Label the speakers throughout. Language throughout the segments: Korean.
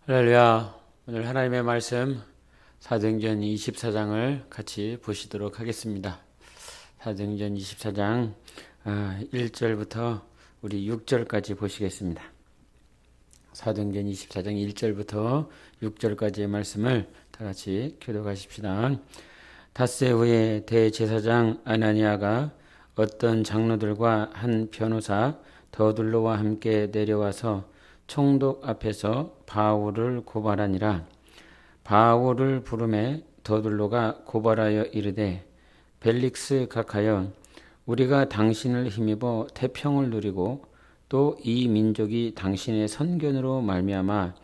Speaker 1: 할렐루야. 오늘 하나님의 말씀 사도행전 24장을 같이 보시도록 하겠습니다. 사도행전 24장 1절부터 우리 6절까지 보시겠습니다. 사도행전 24장 1절부터 6절까지의 말씀을 다 같이 교독하십시다. 닷새 후에 대제사장 아나니아가 어떤 장로들과 한 변호사 더둘로와 함께 내려와서 총독 앞에서 바울을 고발하니라. 바울을 부르매 더둘로가 고발하여 이르되, 벨릭스 각하여, 우리가 당신을 힘입어 태평을 누리고 또 이 민족이 당신의 선견으로 말미암아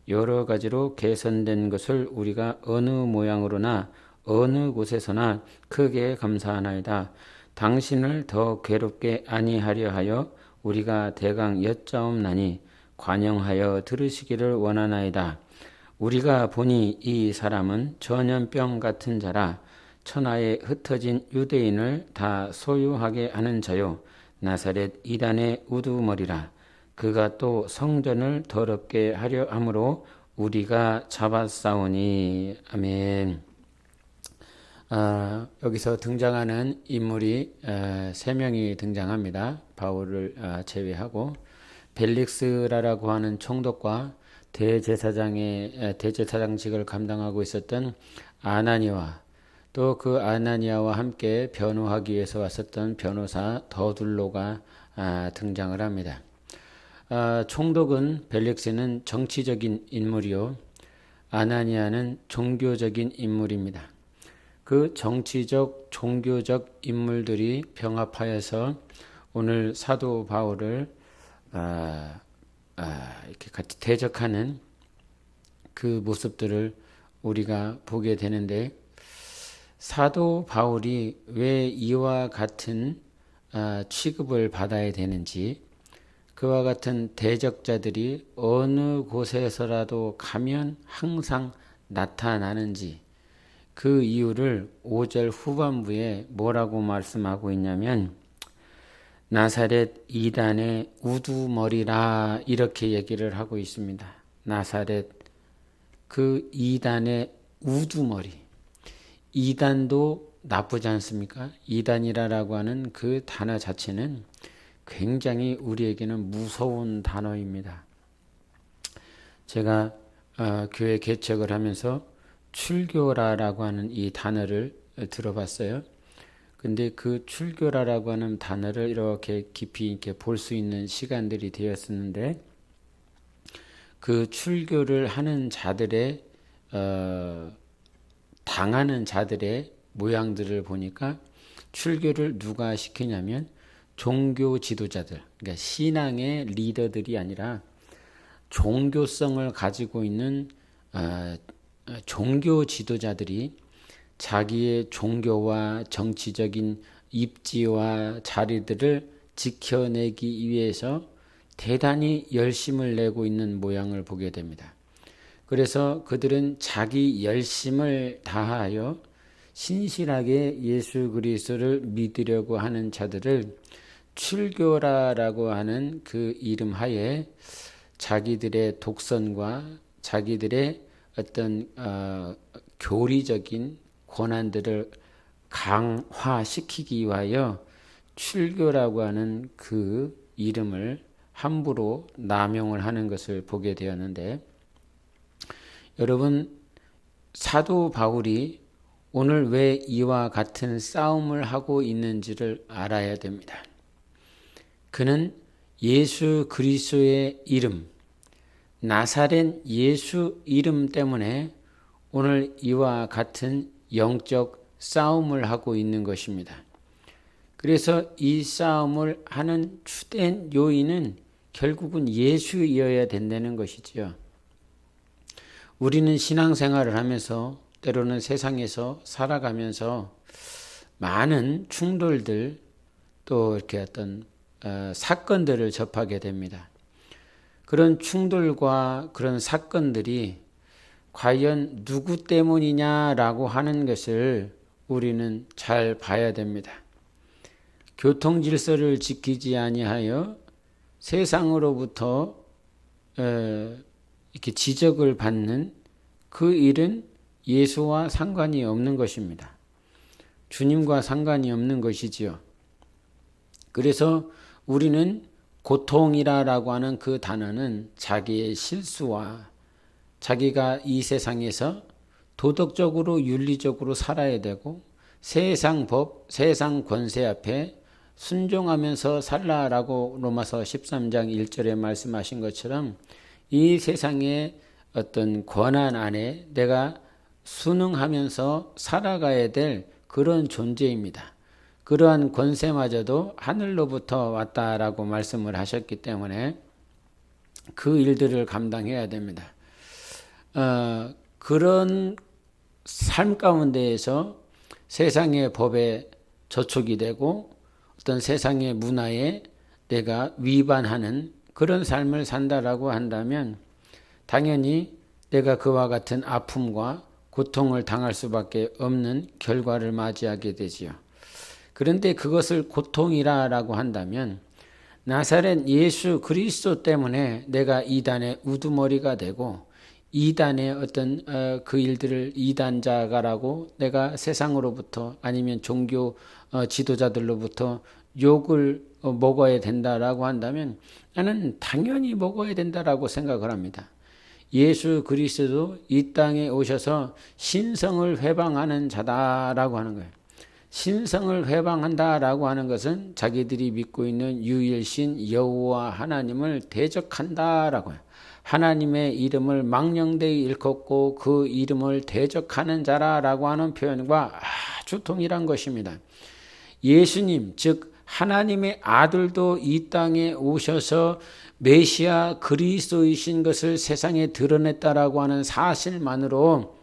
Speaker 1: 여러 가지로 개선된 것을 우리가 어느 모양으로나 어느 곳에서나 크게 감사하나이다. 당신을 더 괴롭게 아니하려 하여 우리가 대강 여짜옵나니 관영하여 들으시기를 원하나이다. 우리가 보니 이 사람은 전염병 같은 자라 천하에 흩어진 유대인을 다 소유하게 하는 자요 나사렛 이단의 우두머리라. 그가 또 성전을 더럽게 하려 함으로 우리가 잡았사오니. 아멘. 여기서 등장하는 인물이 세 명이 등장합니다. 바울을 제외하고 벨릭스라고 하는 총독과 대제사장직을 감당하고 있었던 아나니와 또 그 아나니아와 함께 변호하기 위해서 왔었던 변호사 더둘로가 등장을 합니다. 총독은 벨릭스는 정치적인 인물이요 아나니아는 종교적인 인물입니다. 그 정치적 종교적 인물들이 병합하여서 오늘 사도 바울을 이렇게 같이 대적하는 그 모습들을 우리가 보게 되는데, 사도 바울이 왜 이와 같은 취급을 받아야 되는지, 그와 같은 대적자들이 어느 곳에서라도 가면 항상 나타나는지, 그 이유를 5절 후반부에 뭐라고 말씀하고 있냐면, 나사렛 이단의 우두머리라 이렇게 얘기를 하고 있습니다. 나사렛 그 이단의 우두머리. 이단도 나쁘지 않습니까? 이단이라고 하는 그 단어 자체는 굉장히 우리에게는 무서운 단어입니다. 제가 교회 개척을 하면서 출교라라고 하는 이 단어를 들어봤어요. 근데 그 출교라라고 하는 단어를 이렇게 깊이 이렇게 볼 수 있는 시간들이 되었었는데, 그 출교를 하는 자들의 당하는 자들의 모양들을 보니까 출교를 누가 시키냐면 종교 지도자들, 그러니까 신앙의 리더들이 아니라 종교성을 가지고 있는 종교 지도자들이 자기의 종교와 정치적인 입지와 자리들을 지켜내기 위해서 대단히 열심을 내고 있는 모양을 보게 됩니다. 그래서 그들은 자기 열심을 다하여 신실하게 예수 그리스도를 믿으려고 하는 자들을 출교라라고 하는 그 이름 하에 자기들의 독선과 자기들의 어떤 교리적인 권한들을 강화시키기 위하여 출교라고 하는 그 이름을 함부로 남용을 하는 것을 보게 되었는데, 여러분, 사도 바울이 오늘 왜 이와 같은 싸움을 하고 있는지를 알아야 됩니다. 그는 예수 그리스도의 이름, 나사렛 예수 이름 때문에 오늘 이와 같은 영적 싸움을 하고 있는 것입니다. 그래서 이 싸움을 하는 주된 요인은 결국은 예수이어야 된다는 것이지요. 우리는 신앙생활을 하면서 때로는 세상에서 살아가면서 많은 충돌들 또 이렇게 어떤 사건들을 접하게 됩니다. 그런 충돌과 그런 사건들이 과연 누구 때문이냐라고 하는 것을 우리는 잘 봐야 됩니다. 교통 질서를 지키지 아니하여 세상으로부터 이렇게 지적을 받는 그 일은 예수와 상관이 없는 것입니다. 주님과 상관이 없는 것이지요. 그래서 우리는 고통이라고 하는 그 단어는 자기의 실수와 자기가 이 세상에서 도덕적으로 윤리적으로 살아야 되고 세상 법, 세상 권세 앞에 순종하면서 살라라고 로마서 13장 1절에 말씀하신 것처럼 이 세상의 어떤 권한 안에 내가 순응하면서 살아가야 될 그런 존재입니다. 그러한 권세마저도 하늘로부터 왔다라고 말씀을 하셨기 때문에 그 일들을 감당해야 됩니다. 그런 삶 가운데에서 세상의 법에 저촉이 되고 어떤 세상의 문화에 내가 위반하는 그런 삶을 산다라고 한다면 당연히 내가 그와 같은 아픔과 고통을 당할 수밖에 없는 결과를 맞이하게 되지요. 그런데 그것을 고통이라고 한다면 나사렛 예수 그리스도 때문에 내가 이단의 우두머리가 되고 이단의 어떤 그 일들을 이단자가라고 내가 세상으로부터 아니면 종교 지도자들로부터 욕을 먹어야 된다라고 한다면 나는 당연히 먹어야 된다라고 생각을 합니다. 예수 그리스도 이 땅에 오셔서 신성을 회방하는 자다라고 하는 거예요. 신성을 회방한다라고 하는 것은 자기들이 믿고 있는 유일신 여호와 하나님을 대적한다라고 해요. 하나님의 이름을 망령되이 일컫고 그 이름을 대적하는 자라라고 하는 표현과 아주 동일한 것입니다. 예수님, 즉 하나님의 아들도 이 땅에 오셔서 메시아 그리스도이신 것을 세상에 드러냈다라고 하는 사실만으로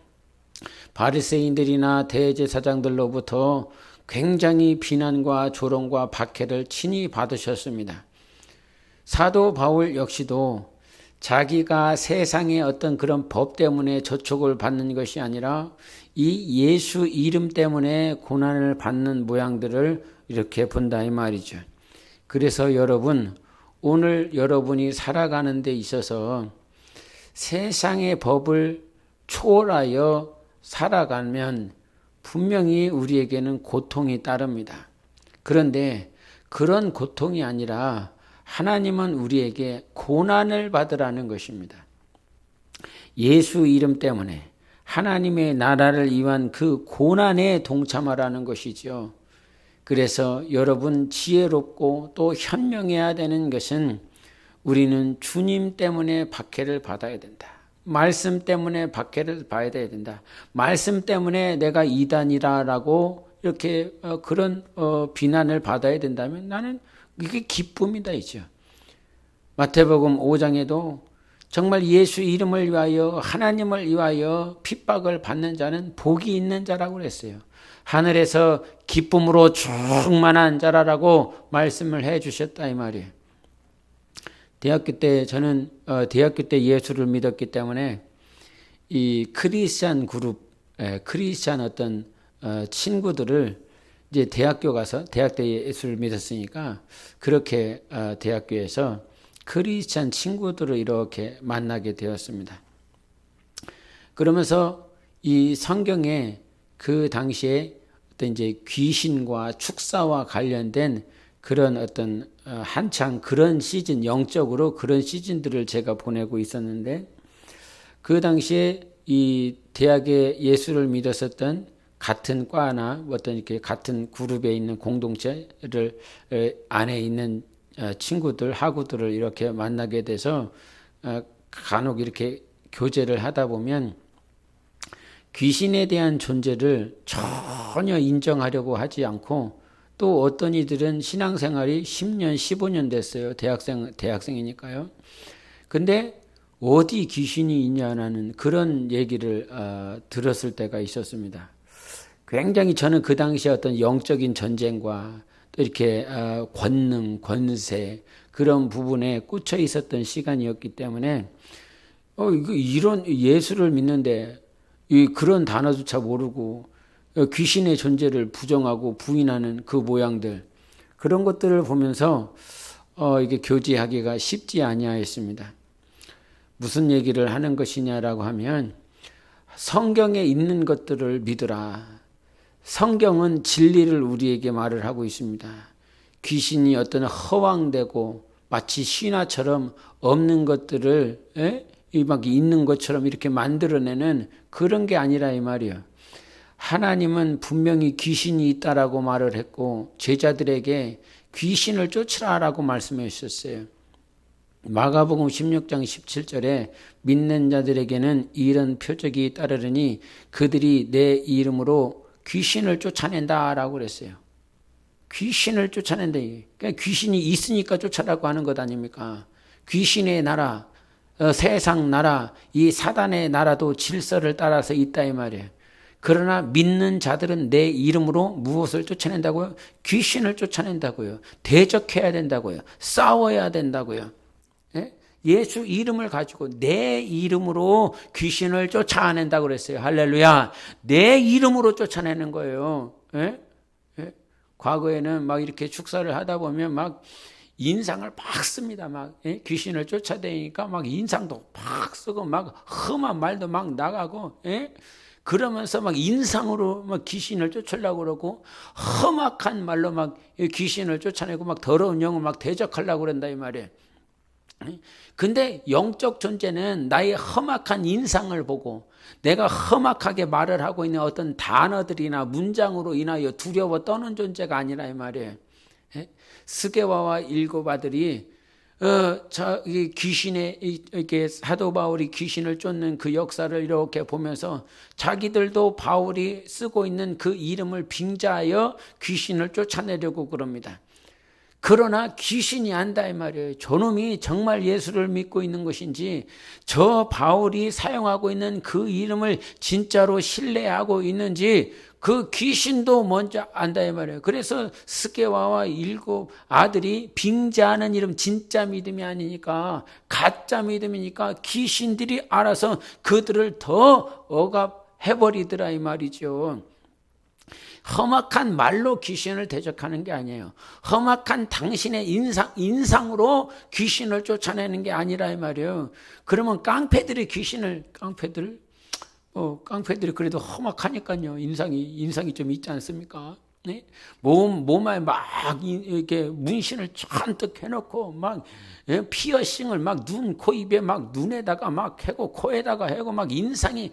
Speaker 1: 바리새인들이나 대제사장들로부터 굉장히 비난과 조롱과 박해를 친히 받으셨습니다. 사도 바울 역시도 자기가 세상의 어떤 그런 법 때문에 저촉을 받는 것이 아니라 이 예수 이름 때문에 고난을 받는 모양들을 이렇게 본다 이 말이죠. 그래서 여러분, 오늘 여러분이 살아가는 데 있어서 세상의 법을 초월하여 살아가면 분명히 우리에게는 고통이 따릅니다. 그런데 그런 고통이 아니라 하나님은 우리에게 고난을 받으라는 것입니다. 예수 이름 때문에 하나님의 나라를 위한 그 고난에 동참하라는 것이죠. 그래서 여러분 지혜롭고 또 현명해야 되는 것은 우리는 주님 때문에 박해를 받아야 된다. 말씀 때문에 박해를 받아야 된다. 말씀 때문에 내가 이단이라고 이렇게 그런 비난을 받아야 된다면 나는 이게 기쁨이다 이죠. 마태복음 5장에도 정말 예수 이름을 위하여 하나님을 위하여 핍박을 받는 자는 복이 있는 자라고 그랬어요. 하늘에서 기쁨으로 충만한 자라라고 말씀을 해 주셨다 이 말이에요. 대학교 때 저는 대학교 때 예수를 믿었기 때문에 이 크리스찬 그룹, 크리스찬 어떤 친구들을 이제 대학교 가서 대학 때 예수를 믿었으니까 그렇게 대학교에서 크리스찬 친구들을 이렇게 만나게 되었습니다. 그러면서 이 성경에 그 당시에 어떤 이제 귀신과 축사와 관련된 그런 어떤 한창 그런 시즌, 영적으로 그런 시즌들을 제가 보내고 있었는데 그 당시에 이 대학에 예수를 믿었었던 같은 과나 어떤 이렇게 같은 그룹에 있는 공동체를 안에 있는 친구들, 학우들을 이렇게 만나게 돼서 간혹 이렇게 교제를 하다 보면 귀신에 대한 존재를 전혀 인정하려고 하지 않고 또 어떤 이들은 신앙생활이 10년, 15년 됐어요. 대학생이니까요. 근데 어디 귀신이 있냐는 그런 얘기를 들었을 때가 있었습니다. 굉장히 저는 그 당시에 어떤 영적인 전쟁과 또 이렇게 권능, 권세 그런 부분에 꽂혀 있었던 시간이었기 때문에 이런 예수를 믿는데 그런 단어조차 모르고 귀신의 존재를 부정하고 부인하는 그 모양들 그런 것들을 보면서 이게 교제하기가 쉽지 아니하였습니다. 무슨 얘기를 하는 것이냐라고 하면 성경에 있는 것들을 믿으라. 성경은 진리를 우리에게 말을 하고 있습니다. 귀신이 어떤 허황되고 마치 신화처럼 없는 것들을 막 있는 것처럼 이렇게 만들어내는 그런 게 아니라 이 말이에요. 하나님은 분명히 귀신이 있다라고 말을 했고 제자들에게 귀신을 쫓으라라고 말씀해 주셨어요. 마가복음 16장 17절에 믿는 자들에게는 이런 표적이 따르니 그들이 내 이름으로 귀신을 쫓아낸다라고 그랬어요. 귀신을 쫓아낸다. 그러니까 귀신이 있으니까 쫓아라고 하는 것 아닙니까? 귀신의 나라, 세상 나라, 이 사단의 나라도 질서를 따라서 있다 이 말이에요. 그러나 믿는 자들은 내 이름으로 무엇을 쫓아낸다고요? 귀신을 쫓아낸다고요. 대적해야 된다고요. 싸워야 된다고요. 예수 이름을 가지고 내 이름으로 귀신을 쫓아낸다고 그랬어요. 할렐루야. 내 이름으로 쫓아내는 거예요. 과거에는 막 이렇게 축사를 하다 보면 막 인상을 막 씁니다. 막 귀신을 쫓아다니니까 막 인상도 막 쓰고 막 험한 말도 막 나가고 그러면서 막 인상으로 막 귀신을 쫓으려고 그러고 험악한 말로 막 귀신을 쫓아내고 막 더러운 영을 막 대적하려고 그런다 이 말이에요. 근데 영적 존재는 나의 험악한 인상을 보고 내가 험악하게 말을 하고 있는 어떤 단어들이나 문장으로 인하여 두려워 떠는 존재가 아니라 이 말이에요. 스게와와 일곱 아들이 귀신의 이렇게 사도 바울이 귀신을 쫓는 그 역사를 이렇게 보면서 자기들도 바울이 쓰고 있는 그 이름을 빙자하여 귀신을 쫓아내려고 그럽니다. 그러나 귀신이 안다 이 말이에요. 저놈이 정말 예수를 믿고 있는 것인지 저 바울이 사용하고 있는 그 이름을 진짜로 신뢰하고 있는지 그 귀신도 먼저 안다 이 말이에요. 그래서 스게와와 일곱 아들이 빙자하는 이름 진짜 믿음이 아니니까 가짜 믿음이니까 귀신들이 알아서 그들을 더 억압해버리더라 이 말이죠. 험악한 말로 귀신을 대적하는 게 아니에요. 험악한 당신의 인상으로 귀신을 쫓아내는 게 아니라 이 말이에요. 그러면 깡패들이 깡패들이 그래도 험악하니까요. 인상이 좀 있지 않습니까? 네? 몸에 막 이렇게 문신을 잔뜩 해놓고 막 피어싱을 막 눈, 코, 입에 막 눈에다가 막 해고 코에다가 해고 막 인상이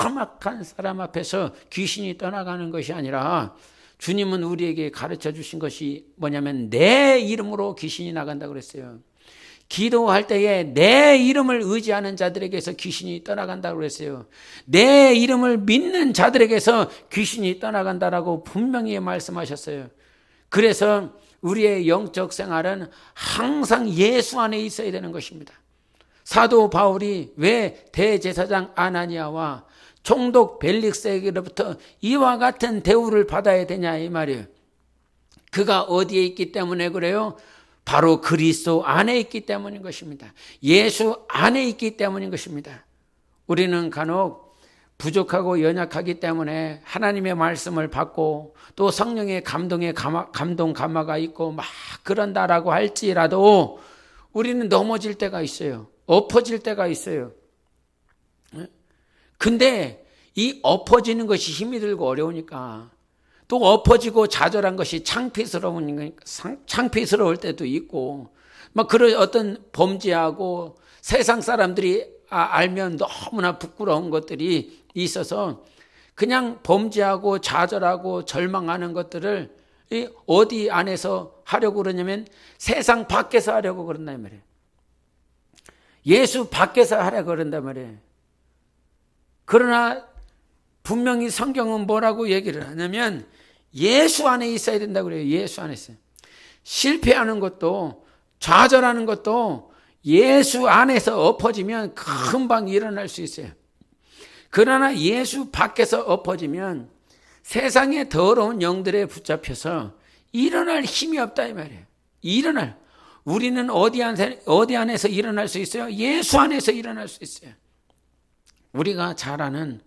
Speaker 1: 험악한 사람 앞에서 귀신이 떠나가는 것이 아니라 주님은 우리에게 가르쳐 주신 것이 뭐냐면 내 이름으로 귀신이 나간다고 그랬어요. 기도할 때에 내 이름을 의지하는 자들에게서 귀신이 떠나간다고 그랬어요. 내 이름을 믿는 자들에게서 귀신이 떠나간다라고 분명히 말씀하셨어요. 그래서 우리의 영적 생활은 항상 예수 안에 있어야 되는 것입니다. 사도 바울이 왜 대제사장 아나니아와 총독 벨릭스에게로부터 이와 같은 대우를 받아야 되냐 이 말이에요. 그가 어디에 있기 때문에 그래요? 바로 그리스도 안에 있기 때문인 것입니다. 예수 안에 있기 때문인 것입니다. 우리는 간혹 부족하고 연약하기 때문에 하나님의 말씀을 받고 또 성령의 감동 감화가 있고 막 그런다라고 할지라도 우리는 넘어질 때가 있어요. 엎어질 때가 있어요. 근데 이 엎어지는 것이 힘이 들고 어려우니까 또 엎어지고 좌절한 것이 창피스러울 때도 있고, 막 그런 어떤 범죄하고 세상 사람들이 알면 너무나 부끄러운 것들이 있어서 그냥 범죄하고 좌절하고 절망하는 것들을 어디 안에서 하려고 그러냐면 세상 밖에서 하려고 그런단 말이에요. 예수 밖에서 하려고 그런단 말이에요. 그러나 분명히 성경은 뭐라고 얘기를 하냐면 예수 안에 있어야 된다고 그래요. 예수 안에 있어요. 실패하는 것도 좌절하는 것도 예수 안에서 엎어지면 금방 일어날 수 있어요. 그러나 예수 밖에서 엎어지면 세상의 더러운 영들에 붙잡혀서 일어날 힘이 없다 이 말이에요. 우리는 어디 안에서 일어날 수 있어요? 예수 안에서 일어날 수 있어요. 우리가 잘 아는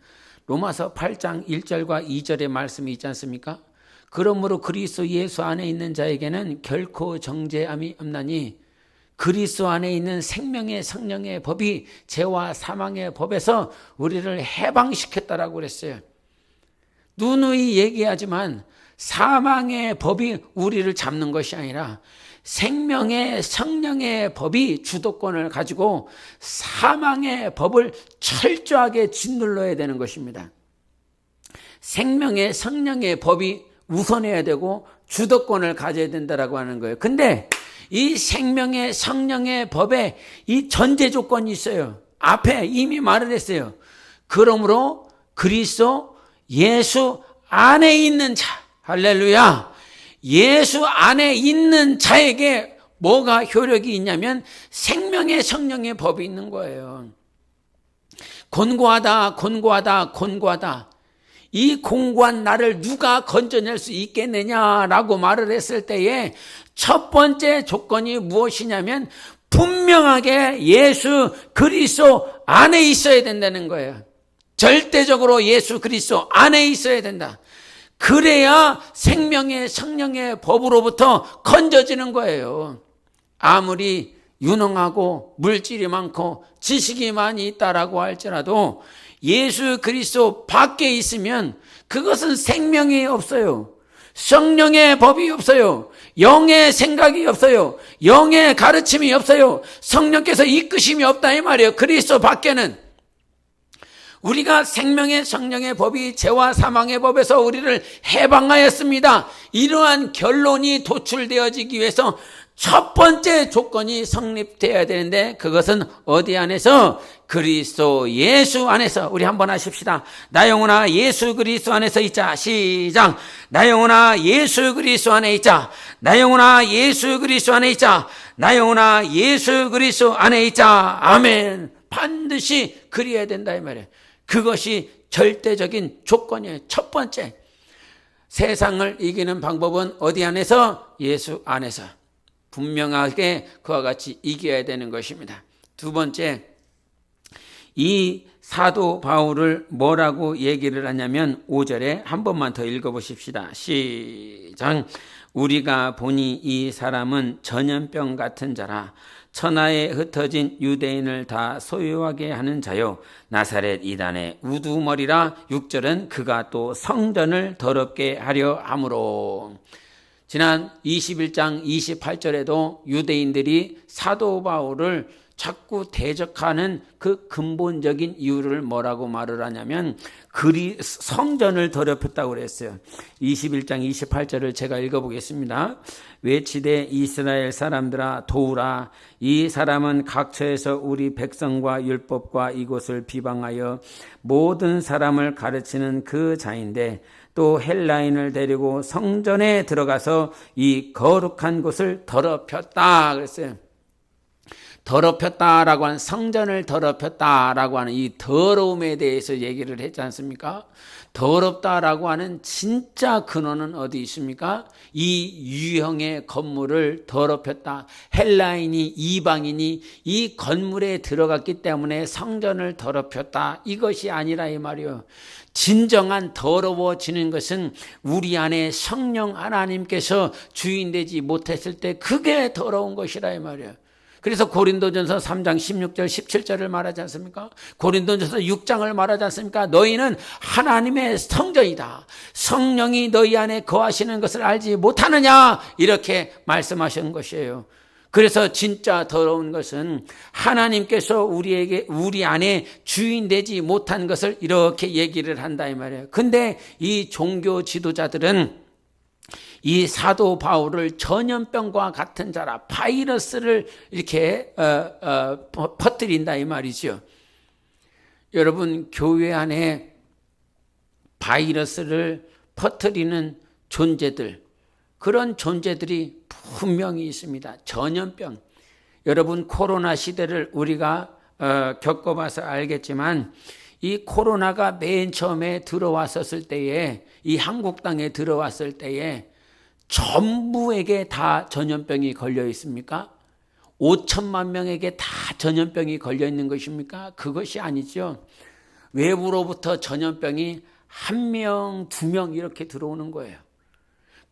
Speaker 1: 로마서 8장 1절과 2절의 말씀이 있지 않습니까? 그러므로 그리스도 예수 안에 있는 자에게는 결코 정죄함이 없나니 그리스도 안에 있는 생명의 성령의 법이 죄와 사망의 법에서 우리를 해방시켰다라고 그랬어요. 누누이 얘기하지만 사망의 법이 우리를 잡는 것이 아니라 생명의 성령의 법이 주도권을 가지고 사망의 법을 철저하게 짓눌러야 되는 것입니다. 생명의 성령의 법이 우선해야 되고 주도권을 가져야 된다라고 하는 거예요. 근데 이 생명의 성령의 법에 이 전제 조건이 있어요. 앞에 이미 말을 했어요. 그러므로 그리스도 예수 안에 있는 자, 할렐루야. 예수 안에 있는 자에게 뭐가 효력이 있냐면 생명의 성령의 법이 있는 거예요. 곤고하다, 곤고하다, 곤고하다. 이 공고한 나를 누가 건져낼 수 있겠느냐라고 말을 했을 때에 첫 번째 조건이 무엇이냐면 분명하게 예수 그리스도 안에 있어야 된다는 거예요. 절대적으로 예수 그리스도 안에 있어야 된다. 그래야 생명의 성령의 법으로부터 건져지는 거예요. 아무리 유능하고 물질이 많고 지식이 많이 있다라고 할지라도 예수 그리스도 밖에 있으면 그것은 생명이 없어요. 성령의 법이 없어요. 영의 생각이 없어요. 영의 가르침이 없어요. 성령께서 이끄심이 없다 이 말이에요. 그리스도 밖에는. 우리가 생명의 성령의 법이 죄와 사망의 법에서 우리를 해방하였습니다. 이러한 결론이 도출되어지기 위해서 첫 번째 조건이 성립되어야 되는데 그것은 어디 안에서? 그리스도 예수 안에서. 우리 한번 하십시다. 나 영혼아 예수 그리스도 안에서 있자. 시작. 나 영혼아 예수 그리스도 안에 있자. 나 영혼아 예수 그리스도 안에 있자. 나 영혼아 예수 그리스도 안에 있자. 아멘. 반드시 그리해야 된다 이 말이에요. 그것이 절대적인 조건이에요. 첫 번째. 세상을 이기는 방법은 어디 안에서? 예수 안에서. 분명하게 그와 같이 이겨야 되는 것입니다. 두 번째, 이 사도 바울을 뭐라고 얘기를 하냐면 5절에 한 번만 더 읽어보십시다. 시작. 우리가 보니 이 사람은 전염병 같은 자라 천하에 흩어진 유대인을 다 소유하게 하는 자요 나사렛 이단의 우두머리라. 6절은 그가 또 성전을 더럽게 하려 함으로. 지난 21장 28절에도 유대인들이 사도 바울을 자꾸 대적하는 그 근본적인 이유를 뭐라고 말을 하냐면 성전을 더럽혔다고 그랬어요. 21장 28절을 제가 읽어보겠습니다. 외치되 이스라엘 사람들아 도우라. 이 사람은 각처에서 우리 백성과 율법과 이곳을 비방하여 모든 사람을 가르치는 그 자인데 또 헬라인을 데리고 성전에 들어가서 이 거룩한 곳을 더럽혔다 그랬어요. 더럽혔다라고 하는, 성전을 더럽혔다라고 하는 이 더러움에 대해서 얘기를 했지 않습니까? 더럽다라고 하는 진짜 근원은 어디 있습니까? 이 유형의 건물을 더럽혔다. 헬라인이, 이방인이 이 건물에 들어갔기 때문에 성전을 더럽혔다. 이것이 아니라 이 말이요. 진정한 더러워지는 것은 우리 안에 성령 하나님께서 주인되지 못했을 때 그게 더러운 것이라 이 말이에요. 그래서 고린도전서 3장 16절 17절을 말하지 않습니까? 고린도전서 6장을 말하지 않습니까? 너희는 하나님의 성전이다. 성령이 너희 안에 거하시는 것을 알지 못하느냐? 이렇게 말씀하신 것이에요. 그래서 진짜 더러운 것은 하나님께서 우리 안에 주인 되지 못한 것을 이렇게 얘기를 한다 이 말이에요. 근데 이 종교 지도자들은 이 사도 바울을 전염병과 같은 자라, 바이러스를 이렇게 퍼뜨린다 이 말이죠. 여러분, 교회 안에 바이러스를 퍼뜨리는 존재들, 그런 존재들이 분명히 있습니다. 전염병. 여러분, 코로나 시대를 우리가 겪어봐서 알겠지만 이 코로나가 맨 처음에 들어왔었을 때에, 이 한국 땅에 들어왔을 때에 전부에게 다 전염병이 걸려 있습니까? 5천만 명에게 다 전염병이 걸려 있는 것입니까? 그것이 아니죠. 외부로부터 전염병이 1명, 2명 이렇게 들어오는 거예요.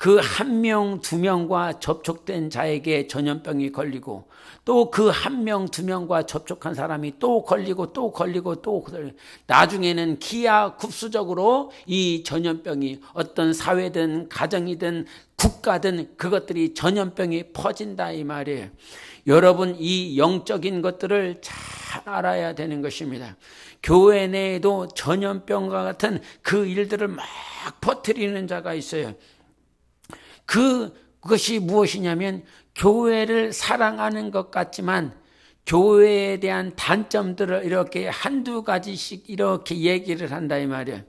Speaker 1: 그 한 명, 두 명과 접촉된 자에게 전염병이 걸리고 또 그 한 명, 두 명과 접촉한 사람이 또 걸리고 또 걸리고 또 걸리고 나중에는 기하급수적으로 이 전염병이 어떤 사회든 가정이든 국가든 그것들이 전염병이 퍼진다 이 말이에요. 여러분 이 영적인 것들을 잘 알아야 되는 것입니다. 교회 내에도 전염병과 같은 그 일들을 막 퍼뜨리는 자가 있어요. 그것이 무엇이냐면 교회를 사랑하는 것 같지만 교회에 대한 단점들을 이렇게 한두 가지씩 이렇게 얘기를 한다 이 말이에요.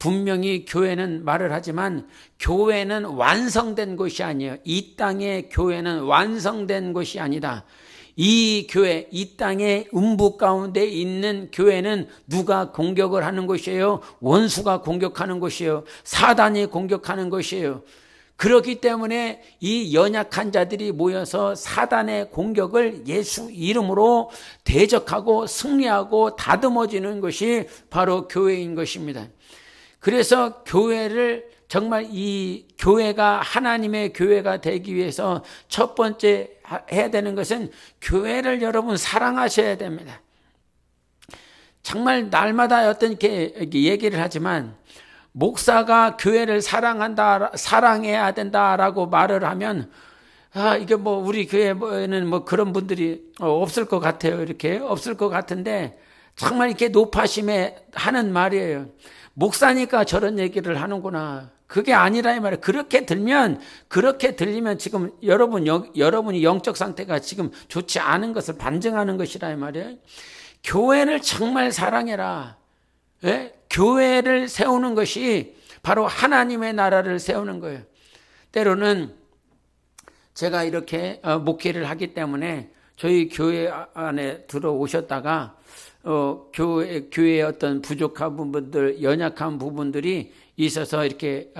Speaker 1: 분명히 교회는 말을 하지만 교회는 완성된 곳이 아니에요. 이 땅의 교회는 완성된 곳이 아니다. 이 교회, 이 땅의 음부 가운데 있는 교회는 누가 공격을 하는 곳이에요? 원수가 공격하는 곳이에요. 사단이 공격하는 곳이에요. 그렇기 때문에 이 연약한 자들이 모여서 사단의 공격을 예수 이름으로 대적하고 승리하고 다듬어지는 것이 바로 교회인 것입니다. 그래서 교회를 정말 이 교회가 하나님의 교회가 되기 위해서 첫 번째 해야 되는 것은 교회를 여러분 사랑하셔야 됩니다. 정말 날마다 어떤 이렇게 얘기를 하지만 목사가 교회를 사랑해야 된다라고 말을 하면 이게 뭐 우리 교회는 뭐 그런 분들이 없을 것 같아요. 이렇게 없을 것 같은데 정말 이렇게 높아심에 하는 말이에요. 목사니까 저런 얘기를 하는구나. 그게 아니라 이 말이에요. 그렇게 들리면 지금 여러분이 영적 상태가 지금 좋지 않은 것을 반증하는 것이라 이 말이에요. 교회를 정말 사랑해라. 예? 교회를 세우는 것이 바로 하나님의 나라를 세우는 거예요. 때로는 제가 이렇게 목회를 하기 때문에 저희 교회 안에 들어오셨다가 교회의 어떤 부족한 부분들, 연약한 부분들이 있어서 이렇게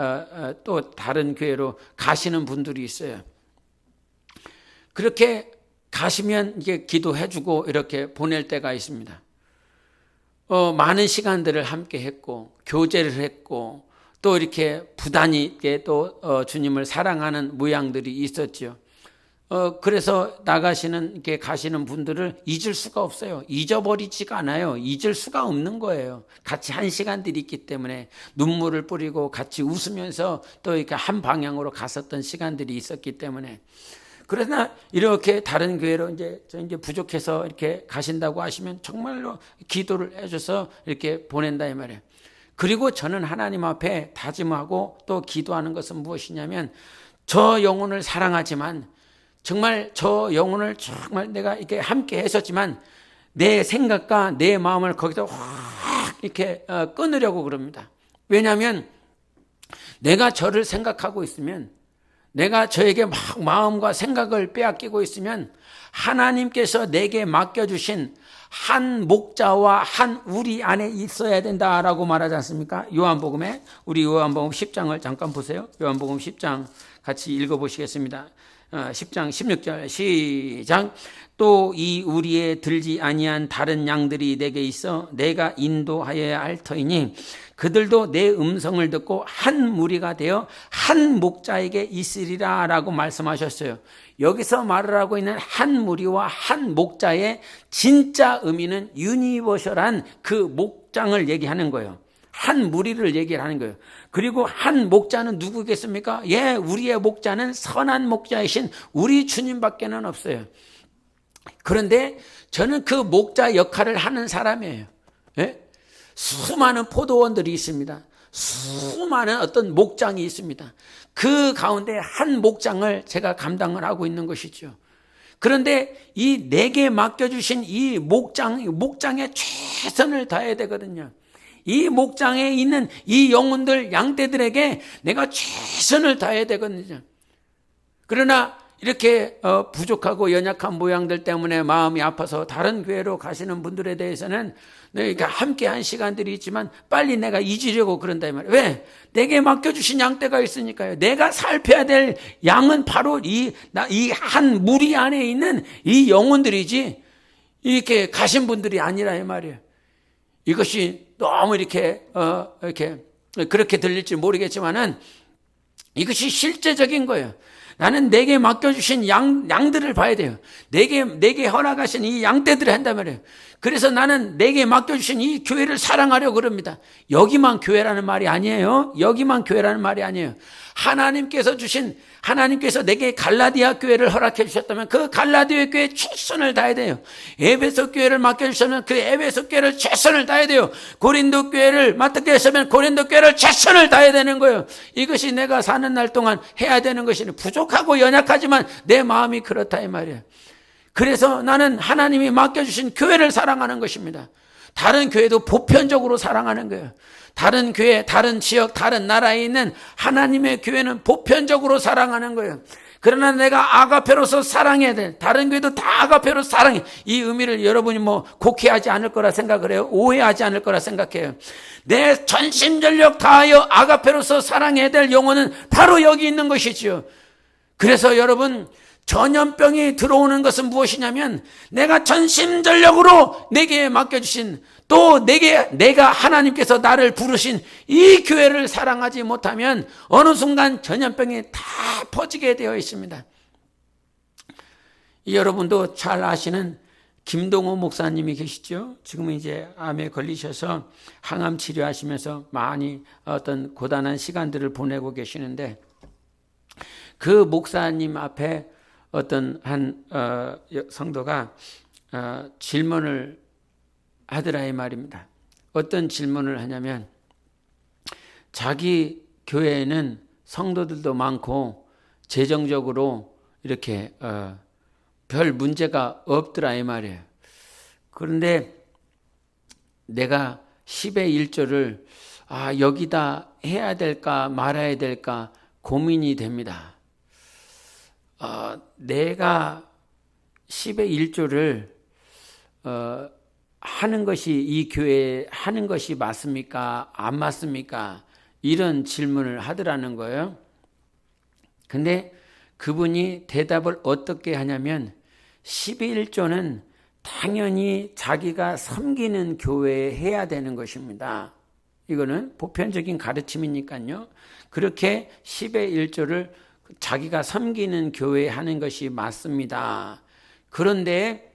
Speaker 1: 또 다른 교회로 가시는 분들이 있어요. 그렇게 가시면 이게 기도해주고 이렇게 보낼 때가 있습니다. 많은 시간들을 함께 했고 교제를 했고 또 이렇게 부단히 있게 또 주님을 사랑하는 모양들이 있었죠. 그래서 이렇게 가시는 분들을 잊을 수가 없어요. 잊어버리지가 않아요. 잊을 수가 없는 거예요. 같이 한 시간들이 있기 때문에 눈물을 뿌리고 같이 웃으면서 또 이렇게 한 방향으로 갔었던 시간들이 있었기 때문에. 그러나 이렇게 다른 교회로 이제 부족해서 이렇게 가신다고 하시면 정말로 기도를 해줘서 이렇게 보낸다 이 말이에요. 그리고 저는 하나님 앞에 다짐하고 또 기도하는 것은 무엇이냐면 저 영혼을 사랑하지만 정말 저 영혼을 정말 내가 이렇게 함께 했었지만 내 생각과 내 마음을 거기서 확 이렇게 끊으려고 그럽니다. 왜냐하면 내가 저를 생각하고 있으면 내가 저에게 막 마음과 생각을 빼앗기고 있으면 하나님께서 내게 맡겨주신 한 목자와 한 우리 안에 있어야 된다라고 말하지 않습니까? 요한복음에 우리 요한복음 10장을 잠깐 보세요. 요한복음 10장 같이 읽어보시겠습니다. 10장 16절 시작. 또 이 우리에 들지 아니한 다른 양들이 내게 있어 내가 인도하여야 할 터이니 그들도 내 음성을 듣고 한 무리가 되어 한 목자에게 있으리라 라고 말씀하셨어요. 여기서 말을 하고 있는 한 무리와 한 목자의 진짜 의미는 유니버셜한 그 목장을 얘기하는 거예요. 한 무리를 얘기를 하는 거예요. 그리고 한 목자는 누구겠습니까? 우리의 목자는 선한 목자이신 우리 주님밖에는 없어요. 그런데 저는 그 목자 역할을 하는 사람이에요. 수많은 포도원들이 있습니다. 수많은 어떤 목장이 있습니다. 그 가운데 한 목장을 제가 감당을 하고 있는 것이죠. 그런데 이 내게 맡겨주신 이 목장에 최선을 다해야 되거든요. 이 목장에 있는 이 영혼들, 양떼들에게 내가 최선을 다해야 되거든요. 그러나 이렇게 부족하고 연약한 모양들 때문에 마음이 아파서 다른 교회로 가시는 분들에 대해서는 내가 함께 한 시간들이 있지만 빨리 내가 잊으려고 그런다 이 말이에요. 왜? 내게 맡겨주신 양떼가 있으니까요. 내가 살펴야 될 양은 바로 이 한 무리 안에 있는 이 영혼들이지 이렇게 가신 분들이 아니라 이 말이에요. 이것이 너무 이렇게 그렇게 들릴지 모르겠지만은 이것이 실제적인 거예요. 나는 내게 맡겨주신 양들을 봐야 돼요. 내게 허락하신 이 양떼들을 한단 말이에요. 그래서 나는 내게 맡겨주신 이 교회를 사랑하려고 그럽니다. 여기만 교회라는 말이 아니에요. 여기만 교회라는 말이 아니에요. 하나님께서 내게 갈라디아 교회를 허락해 주셨다면 그 갈라디아 교회에 최선을 다해야 돼요. 에베소 교회를 맡겨주셨다면 그 에베소 교회를 최선을 다해야 돼요. 고린도 교회를 맡겨주셨다면 고린도 교회를 최선을 다해야 되는 거예요. 이것이 내가 사는 날 동안 해야 되는 것이 부족하고 연약하지만 내 마음이 그렇다 이 말이에요. 그래서 나는 하나님이 맡겨주신 교회를 사랑하는 것입니다. 다른 교회도 보편적으로 사랑하는 거예요. 다른 교회, 다른 지역, 다른 나라에 있는 하나님의 교회는 보편적으로 사랑하는 거예요. 그러나 내가 아가페로서 사랑해야 돼. 다른 교회도 다 아가페로서 사랑해. 이 의미를 여러분이 곡해하지 않을 거라 생각을 해요. 오해하지 않을 거라 생각해요. 내 전심전력 다하여 아가페로서 사랑해야 될 용어는 바로 여기 있는 것이지요. 그래서 여러분, 전염병이 들어오는 것은 무엇이냐면 내가 전심전력으로 내게 맡겨주신 또 내가 하나님께서 나를 부르신 이 교회를 사랑하지 못하면 어느 순간 전염병이 다 퍼지게 되어 있습니다. 여러분도 잘 아시는 김동호 목사님이 계시죠. 지금은 이제 암에 걸리셔서 항암 치료하시면서 많이 어떤 고단한 시간들을 보내고 계시는데 그 목사님 앞에 어떤 한 성도가 질문을 하더라 이 말입니다. 어떤 질문을 하냐면 자기 교회에는 성도들도 많고 재정적으로 이렇게 별 문제가 없더라 이 말이에요. 그런데 내가 10의 1조를 여기다 해야 될까 말아야 될까 고민이 됩니다. 내가 10의 1조를 하는 것이 이 교회에 하는 것이 맞습니까? 안 맞습니까? 이런 질문을 하더라는 거예요. 근데 그분이 대답을 어떻게 하냐면 11조는 당연히 자기가 섬기는 교회에 해야 되는 것입니다. 이거는 보편적인 가르침이니까요. 그렇게 10의 1조를 자기가 섬기는 교회에 하는 것이 맞습니다. 그런데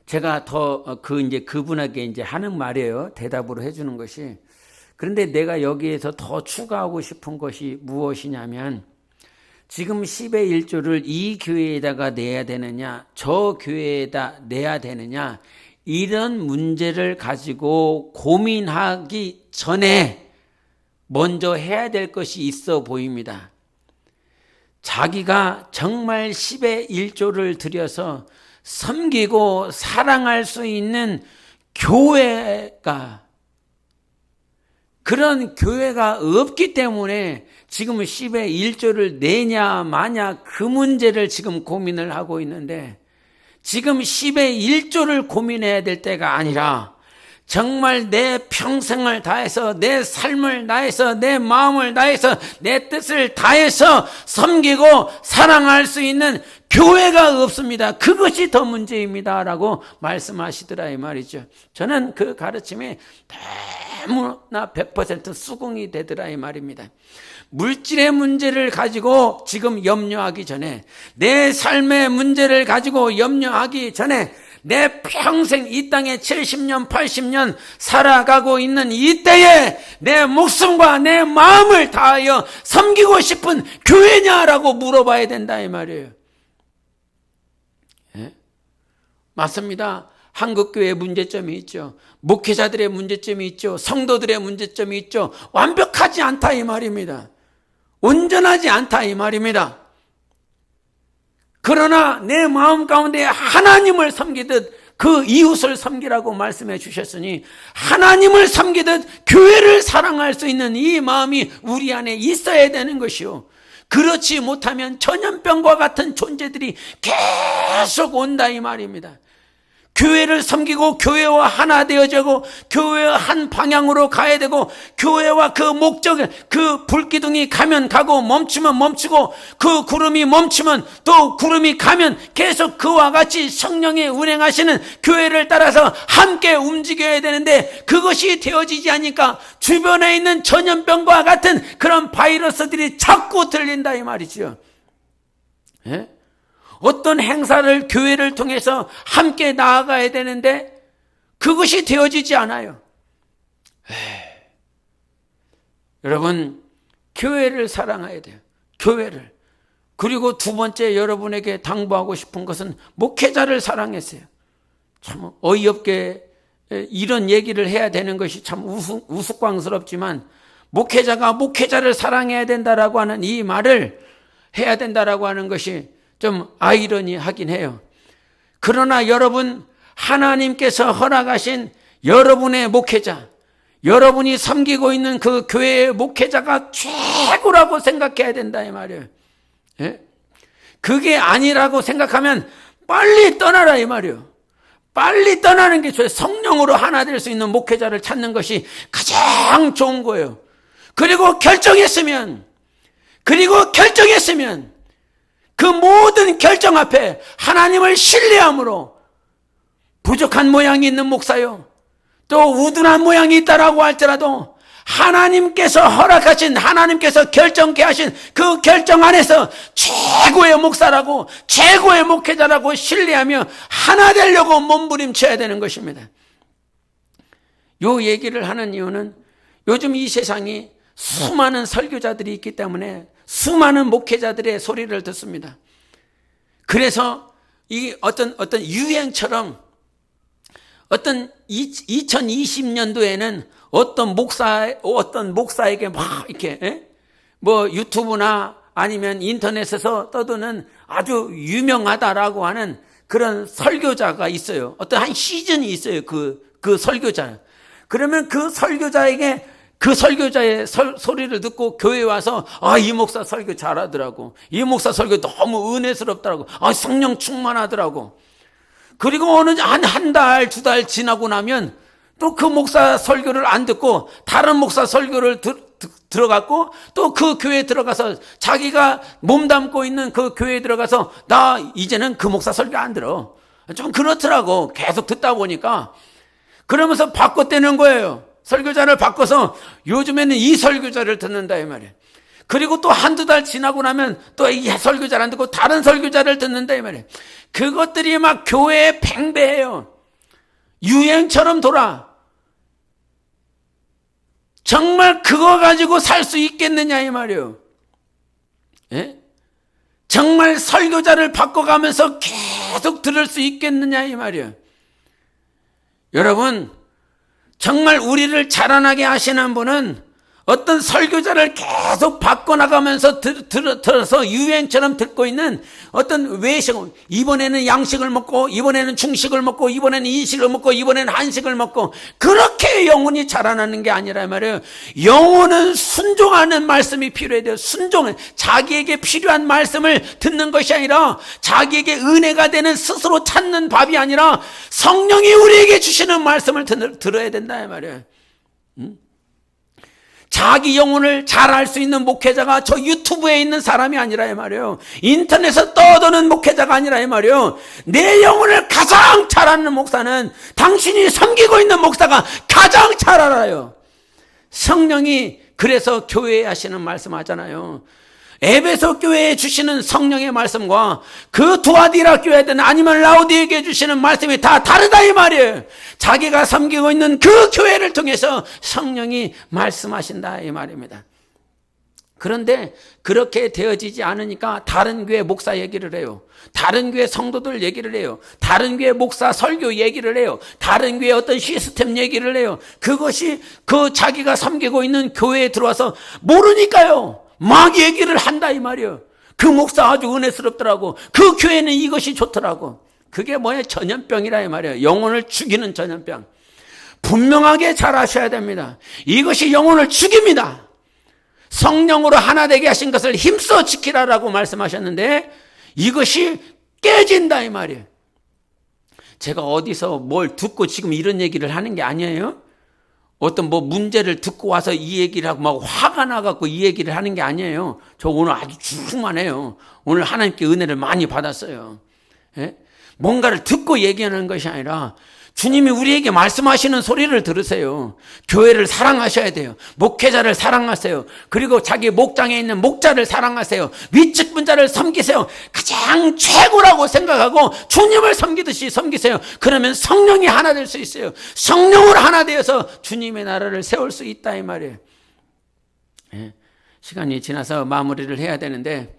Speaker 1: 제가 그분에게 하는 말이에요. 대답으로 해주는 것이. 그런데 내가 여기에서 더 추가하고 싶은 것이 무엇이냐면 지금 10의 1조를 이 교회에다가 내야 되느냐, 저 교회에다 내야 되느냐, 이런 문제를 가지고 고민하기 전에 먼저 해야 될 것이 있어 보입니다. 자기가 정말 10의 1조를 들여서 섬기고 사랑할 수 있는 교회가 그런 교회가 없기 때문에 지금 10의 1조를 내냐 마냐 그 문제를 지금 고민을 하고 있는데 지금 10의 1조를 고민해야 될 때가 아니라 정말 내 평생을 다해서 내 삶을 다해서 내 마음을 다해서 내 뜻을 다해서 섬기고 사랑할 수 있는 교회가 없습니다. 그것이 더 문제입니다 라고 말씀하시더라 이 말이죠. 저는 그 가르침이 너무나 100% 수긍이 되더라 이 말입니다. 물질의 문제를 가지고 지금 염려하기 전에 내 삶의 문제를 가지고 염려하기 전에 내 평생 이 땅에 70년 80년 살아가고 있는 이때에 내 목숨과 내 마음을 다하여 섬기고 싶은 교회냐라고 물어봐야 된다 이 말이에요. 예? 맞습니다. 한국교회의 문제점이 있죠. 목회자들의 문제점이 있죠. 성도들의 문제점이 있죠. 완벽하지 않다 이 말입니다. 온전하지 않다 이 말입니다. 그러나 내 마음 가운데 하나님을 섬기듯 그 이웃을 섬기라고 말씀해 주셨으니 하나님을 섬기듯 교회를 사랑할 수 있는 이 마음이 우리 안에 있어야 되는 것이요. 그렇지 못하면 전염병과 같은 존재들이 계속 온다 이 말입니다. 교회를 섬기고 교회와 하나 되어지고 교회와 한 방향으로 가야 되고 교회와 그 목적, 그 불기둥이 가면 가고 멈추면 멈추고 그 구름이 멈추면 또 구름이 가면 계속 그와 같이 성령이 운행하시는 교회를 따라서 함께 움직여야 되는데 그것이 되어지지 않으니까 주변에 있는 전염병과 같은 그런 바이러스들이 자꾸 들린다 이 말이죠. 예? 어떤 행사를 교회를 통해서 함께 나아가야 되는데 그것이 되어지지 않아요. 여러분, 교회를 사랑해야 돼요. 교회를. 그리고 두 번째 여러분에게 당부하고 싶은 것은 목회자를 사랑했어요. 참 어이없게 이런 얘기를 해야 되는 것이 참 우스꽝스럽지만 목회자가 목회자를 사랑해야 된다라고 하는 이 말을 해야 된다라고 하는 것이 좀 아이러니하긴 해요. 그러나 여러분, 하나님께서 허락하신 여러분의 목회자, 여러분이 섬기고 있는 그 교회의 목회자가 최고라고 생각해야 된다 이 말이에요. 예? 그게 아니라고 생각하면 빨리 떠나라 이 말이에요. 빨리 떠나는 게 좋아요. 성령으로 하나 될 수 있는 목회자를 찾는 것이 가장 좋은 거예요. 그리고 결정했으면 그 모든 결정 앞에 하나님을 신뢰함으로 부족한 모양이 있는 목사요, 또 우둔한 모양이 있다라고 할지라도 하나님께서 허락하신, 하나님께서 결정케 하신 그 결정 안에서 최고의 목사라고, 최고의 목회자라고 신뢰하며 하나 되려고 몸부림쳐야 되는 것입니다. 이 얘기를 하는 이유는 요즘 이 세상이 수많은 설교자들이 있기 때문에 수많은 목회자들의 소리를 듣습니다. 그래서 이 어떤 유행처럼 어떤 2020년도에는 어떤 목사에게 막 이렇게 뭐 유튜브나 아니면 인터넷에서 떠드는 아주 유명하다라고 하는 그런 설교자가 있어요. 어떤 한 시즌이 있어요. 그 설교자. 그러면 그 설교자에게 그 설교자의 소리를 듣고 교회에 와서 이 목사 설교 잘하더라고. 이 목사 설교 너무 은혜스럽더라고. 성령 충만하더라고. 그리고 한 달, 두 달 지나고 나면 또 그 목사 설교를 안 듣고 다른 목사 설교를 들어갔고 또 그 교회에 들어가서 자기가 몸담고 있는 그 교회에 들어가서 나 이제는 그 목사 설교 안 들어. 좀 그렇더라고. 계속 듣다 보니까. 그러면서 바꿨다는 거예요. 설교자를 바꿔서 요즘에는 이 설교자를 듣는다 이 말이에요. 그리고 또 한두 달 지나고 나면 또 이 설교자를 안 듣고 다른 설교자를 듣는다 이 말이에요. 그것들이 막 교회에 팽배해요. 유행처럼 돌아. 정말 그거 가지고 살 수 있겠느냐 이 말이에요. 예? 정말 설교자를 바꿔가면서 계속 들을 수 있겠느냐 이 말이에요. 여러분, 정말 우리를 자라나게 하시는 분은 어떤 설교자를 계속 바꿔나가면서 들어서 유행처럼 듣고 있는 어떤 외식, 이번에는 양식을 먹고 이번에는 중식을 먹고 이번에는 인식을 먹고 이번에는 한식을 먹고 그렇게 영혼이 자라나는 게 아니라 말이에요. 영혼은 순종하는 말씀이 필요해야 돼요. 순종은 자기에게 필요한 말씀을 듣는 것이 아니라 자기에게 은혜가 되는 스스로 찾는 밥이 아니라 성령이 우리에게 주시는 말씀을 들어야 된다 이 말이에요. 자기 영혼을 잘 알 수 있는 목회자가 저 유튜브에 있는 사람이 아니라 이 말이에요. 인터넷에서 떠도는 목회자가 아니라 이 말이에요. 내 영혼을 가장 잘 아는 목사는 당신이 섬기고 있는 목사가 가장 잘 알아요. 성령이 그래서 교회에 하시는 말씀 하잖아요. 에베소 교회에 주시는 성령의 말씀과 그 두아디라 교회든 아니면 라우디에게 주시는 말씀이 다 다르다 이 말이에요. 자기가 섬기고 있는 그 교회를 통해서 성령이 말씀하신다 이 말입니다. 그런데 그렇게 되어지지 않으니까 다른 교회 목사 얘기를 해요. 다른 교회 성도들 얘기를 해요. 다른 교회 목사 설교 얘기를 해요. 다른 교회 어떤 시스템 얘기를 해요. 그것이 그 자기가 섬기고 있는 교회에 들어와서 모르니까요. 막 얘기를 한다 이 말이에요. 그 목사 아주 은혜스럽더라고. 그 교회는 이것이 좋더라고. 그게 뭐예요? 전염병이라 이 말이에요. 영혼을 죽이는 전염병. 분명하게 잘 아셔야 됩니다. 이것이 영혼을 죽입니다. 성령으로 하나 되게 하신 것을 힘써 지키라라고 말씀하셨는데 이것이 깨진다 이 말이에요. 제가 어디서 뭘 듣고 지금 이런 얘기를 하는 게 아니에요. 어떤 뭐 문제를 듣고 와서 이 얘기를 하고 막 화가 나갖고 이 얘기를 하는 게 아니에요. 저 오늘 아주 충만해요. 오늘 하나님께 은혜를 많이 받았어요. 예? 뭔가를 듣고 얘기하는 것이 아니라 주님이 우리에게 말씀하시는 소리를 들으세요. 교회를 사랑하셔야 돼요. 목회자를 사랑하세요. 그리고 자기 목장에 있는 목자를 사랑하세요. 위측 자를 섬기세요. 가장 최고라고 생각하고 주님을 섬기듯이 섬기세요. 그러면 성령이 하나 될 수 있어요. 성령으로 하나 되어서 주님의 나라를 세울 수 있다 이 말이에요. 예. 시간이 지나서 마무리를 해야 되는데,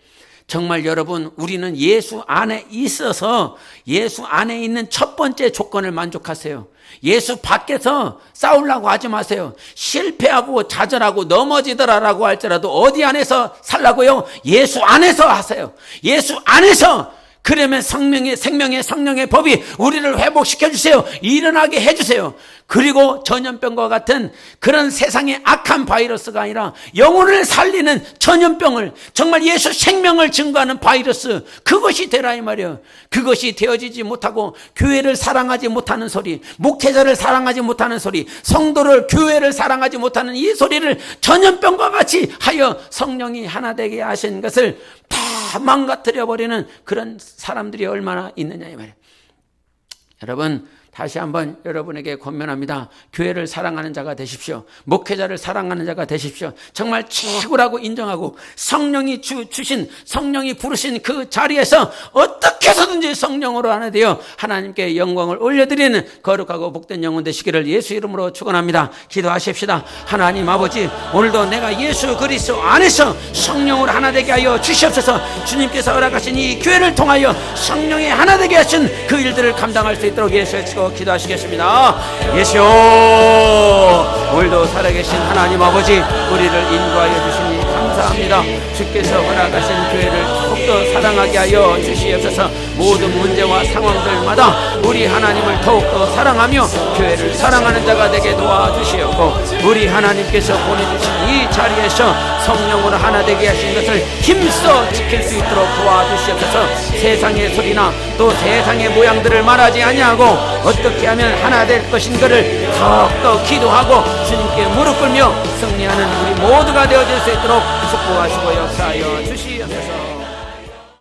Speaker 1: 정말 여러분, 우리는 예수 안에 있어서 예수 안에 있는 첫 번째 조건을 만족하세요. 예수 밖에서 싸우려고 하지 마세요. 실패하고 좌절하고 넘어지더라라고 할지라도 어디 안에서 살라고요? 예수 안에서 하세요. 예수 안에서. 그러면 생명의 성령의 법이 우리를 회복시켜 주세요. 일어나게 해주세요. 그리고 전염병과 같은 그런 세상의 악한 바이러스가 아니라 영혼을 살리는 전염병을, 정말 예수 생명을 증거하는 바이러스, 그것이 되라 이 말이에요. 그것이 되어지지 못하고 교회를 사랑하지 못하는 소리, 목회자를 사랑하지 못하는 소리, 성도를, 교회를 사랑하지 못하는 이 소리를 전염병과 같이 하여 성령이 하나 되게 하신 것을 다 망가뜨려 버리는 그런 사람들이 얼마나 있느냐 이 말이에요. 여러분, 다시 한번 여러분에게 권면합니다. 교회를 사랑하는 자가 되십시오. 목회자를 사랑하는 자가 되십시오. 정말 최고라고 인정하고 성령이 주신, 성령이 부르신 그 자리에서 어떻게 해서든지 성령으로 하나 되어 하나님께 영광을 올려드리는 거룩하고 복된 영혼 되시기를 예수 이름으로 축원합니다. 기도하십시다. 하나님 아버지, 오늘도 내가 예수 그리스도 안에서 성령으로 하나 되게 하여 주시옵소서. 주님께서 허락하신 이 교회를 통하여 성령이 하나 되게 하신 그 일들을 감당할 수 있도록 예수의 치고 기도하시겠습니다. 예수여, 오늘도 살아계신 하나님 아버지, 우리를 인도하여 주시니 감사합니다. 주께서 허락하신 교회를 더욱더 사랑하게 하여 주시옵소서. 모든 문제와 상황들마다 우리 하나님을 더욱더 사랑하며 교회를 사랑하는 자가 되게 도와주시옵고, 우리 하나님께서 보내주신 이 자리에서 성령으로 하나 되게 하신 것을 힘써 지킬 수 있도록 도와주시옵소서. 세상의 소리나 또 세상의 모양들을 말하지 아니하고 어떻게 하면 하나 될 것인가를 더욱더 기도하고 주님께 무릎 꿇며 승리하는 우리 모두가 되어질 수 있도록 축복하시고 역사하여 주시옵소서.